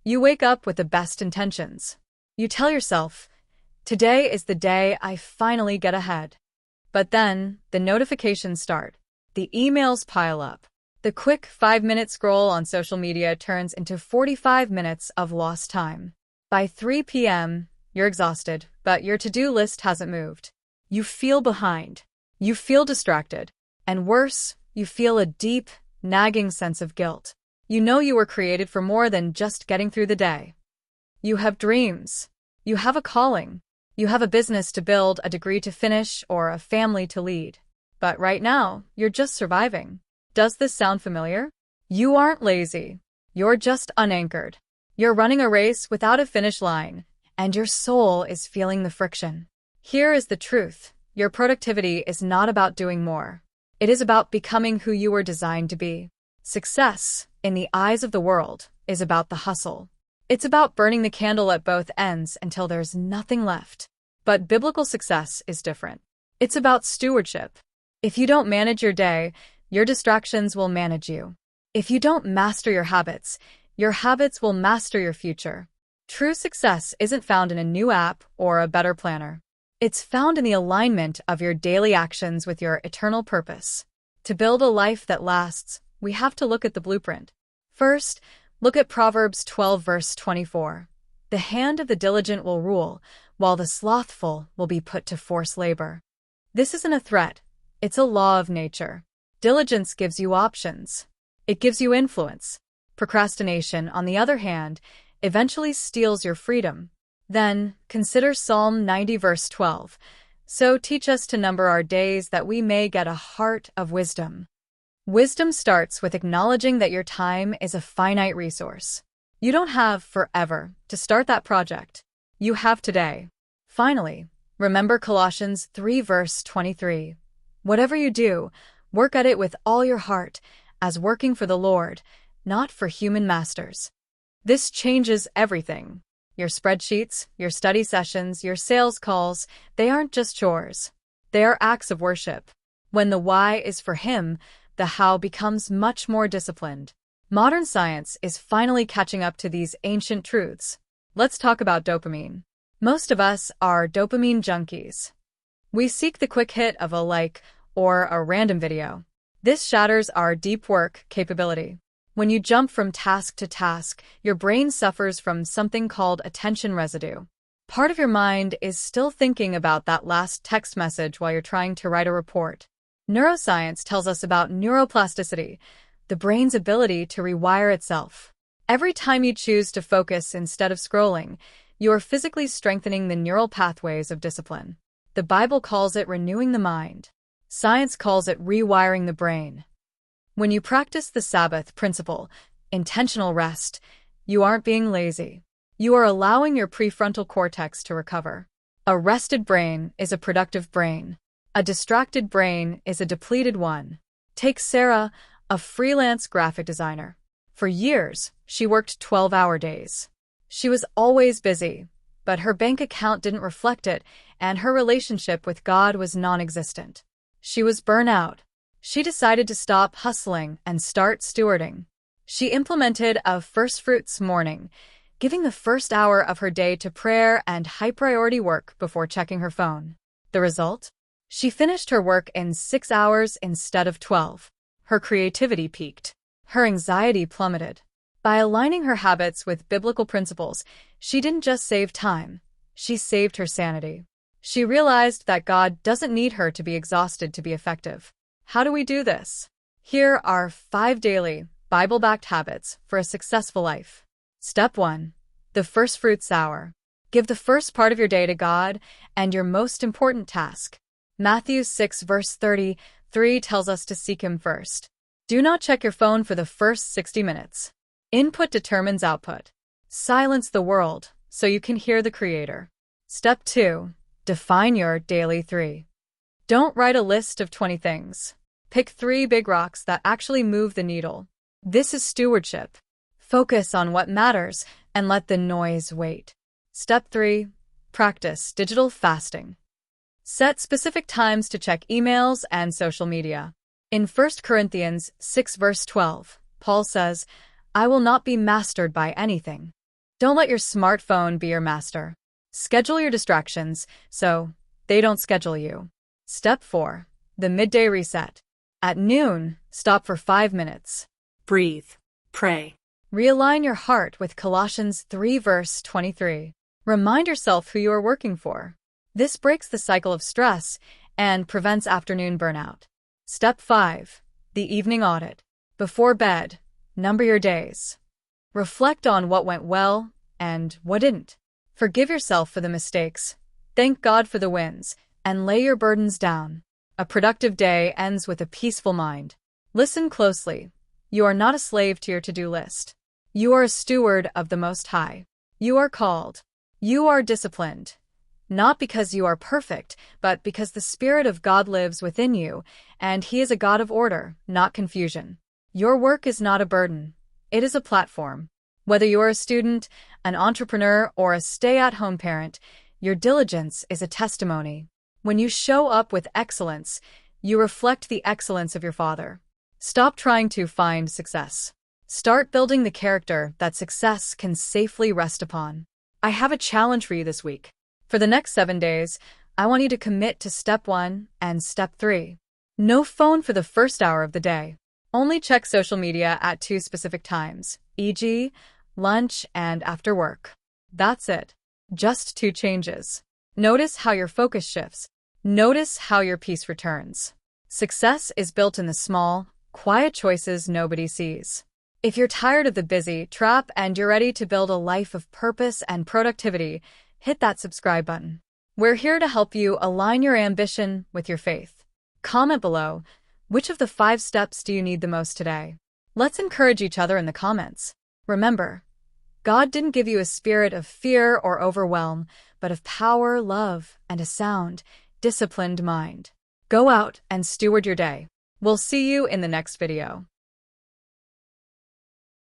You wake up with the best intentions. You tell yourself, today is the day I finally get ahead. But then, the notifications start. The emails pile up. The quick 5-minute scroll on social media turns into 45 minutes of lost time. By 3 p.m., you're exhausted, but your to-do list hasn't moved. You feel behind. You feel distracted. And worse, you feel a deep, nagging sense of guilt. You know you were created for more than just getting through the day. You have dreams. You have a calling. You have a business to build, a degree to finish, or a family to lead. But right now, you're just surviving. Does this sound familiar? You aren't lazy. You're just unanchored. You're running a race without a finish line, and your soul is feeling the friction. Here is the truth. Your productivity is not about doing more. It is about becoming who you were designed to be. Success, in the eyes of the world, is about the hustle. It's about burning the candle at both ends until there's nothing left. But biblical success is different. It's about stewardship. If you don't manage your day, your distractions will manage you. If you don't master your habits will master your future. True success isn't found in a new app or a better planner. It's found in the alignment of your daily actions with your eternal purpose. To build a life that lasts, we have to look at the blueprint. First, look at Proverbs 12 verse 24. The hand of the diligent will rule, while the slothful will be put to forced labor. This isn't a threat. It's a law of nature. Diligence gives you options. It gives you influence. Procrastination, on the other hand, eventually steals your freedom. Then, consider Psalm 90 verse 12. So teach us to number our days that we may get a heart of wisdom. Wisdom starts with acknowledging that your time is a finite resource. You don't have forever to start that project. You have today. Finally, remember Colossians 3 verse 23. Whatever you do, work at it with all your heart, as working for the Lord, not for human masters. This changes everything. Your spreadsheets, your study sessions, your sales calls, they aren't just chores. They are acts of worship. When the why is for Him, the how becomes much more disciplined. Modern science is finally catching up to these ancient truths. Let's talk about dopamine. Most of us are dopamine junkies. We seek the quick hit of a like or a random video. This shatters our deep work capability. When you jump from task to task, your brain suffers from something called attention residue. Part of your mind is still thinking about that last text message while you're trying to write a report. Neuroscience tells us about neuroplasticity, the brain's ability to rewire itself. Every time you choose to focus instead of scrolling, you are physically strengthening the neural pathways of discipline. The Bible calls it renewing the mind. Science calls it rewiring the brain. When you practice the Sabbath principle, intentional rest, you aren't being lazy. You are allowing your prefrontal cortex to recover. A rested brain is a productive brain. A distracted brain is a depleted one. Take Sarah, a freelance graphic designer. For years, she worked 12-hour days. She was always busy, but her bank account didn't reflect it, and her relationship with God was non-existent. She was burnt out. She decided to stop hustling and start stewarding. She implemented a first fruits morning, giving the first hour of her day to prayer and high-priority work before checking her phone. The result? She finished her work in 6 hours instead of 12. Her creativity peaked. Her anxiety plummeted. By aligning her habits with biblical principles, she didn't just save time, she saved her sanity. She realized that God doesn't need her to be exhausted to be effective. How do we do this? Here are 5 daily, Bible-backed habits for a successful life. Step 1. The first fruits hour. Give the first part of your day to God and your most important task. Matthew 6 verse 33 tells us to seek Him first. Do not check your phone for the first 60 minutes. Input determines output. Silence the world so you can hear the Creator. Step 2. Define your daily 3. Don't write a list of 20 things. Pick 3 big rocks that actually move the needle. This is stewardship. Focus on what matters and let the noise wait. Step 3. Practice digital fasting. Set specific times to check emails and social media. In 1 Corinthians 6 verse 12, Paul says, I will not be mastered by anything. Don't let your smartphone be your master. Schedule your distractions so they don't schedule you. Step 4. The midday reset. At noon, stop for 5 minutes. Breathe. Pray. Realign your heart with Colossians 3 verse 23. Remind yourself who you are working for. This breaks the cycle of stress and prevents afternoon burnout. Step 5. The evening audit. Before bed, number your days. Reflect on what went well and what didn't. Forgive yourself for the mistakes. Thank God for the wins, and lay your burdens down. A productive day ends with a peaceful mind. Listen closely. You are not a slave to your to-do list. You are a steward of the Most High. You are called. You are disciplined. Not because you are perfect, but because the Spirit of God lives within you, and He is a God of order, not confusion. Your work is not a burden. It is a platform. Whether you are a student, an entrepreneur, or a stay-at-home parent, your diligence is a testimony. When you show up with excellence, you reflect the excellence of your Father. Stop trying to find success. Start building the character that success can safely rest upon. I have a challenge for you this week. For the next 7 days, I want you to commit to Step 1 and Step 3. No phone for the first hour of the day. Only check social media at 2 specific times, e.g., lunch and after work. That's it. Just 2 changes. Notice how your focus shifts. Notice how your peace returns. Success is built in the small, quiet choices nobody sees. If you're tired of the busy trap and you're ready to build a life of purpose and productivity, hit that subscribe button. We're here to help you align your ambition with your faith. Comment below, which of the 5 steps do you need the most today? Let's encourage each other in the comments. Remember, God didn't give you a spirit of fear or overwhelm, but of power, love, and a sound, disciplined mind. Go out and steward your day. We'll see you in the next video.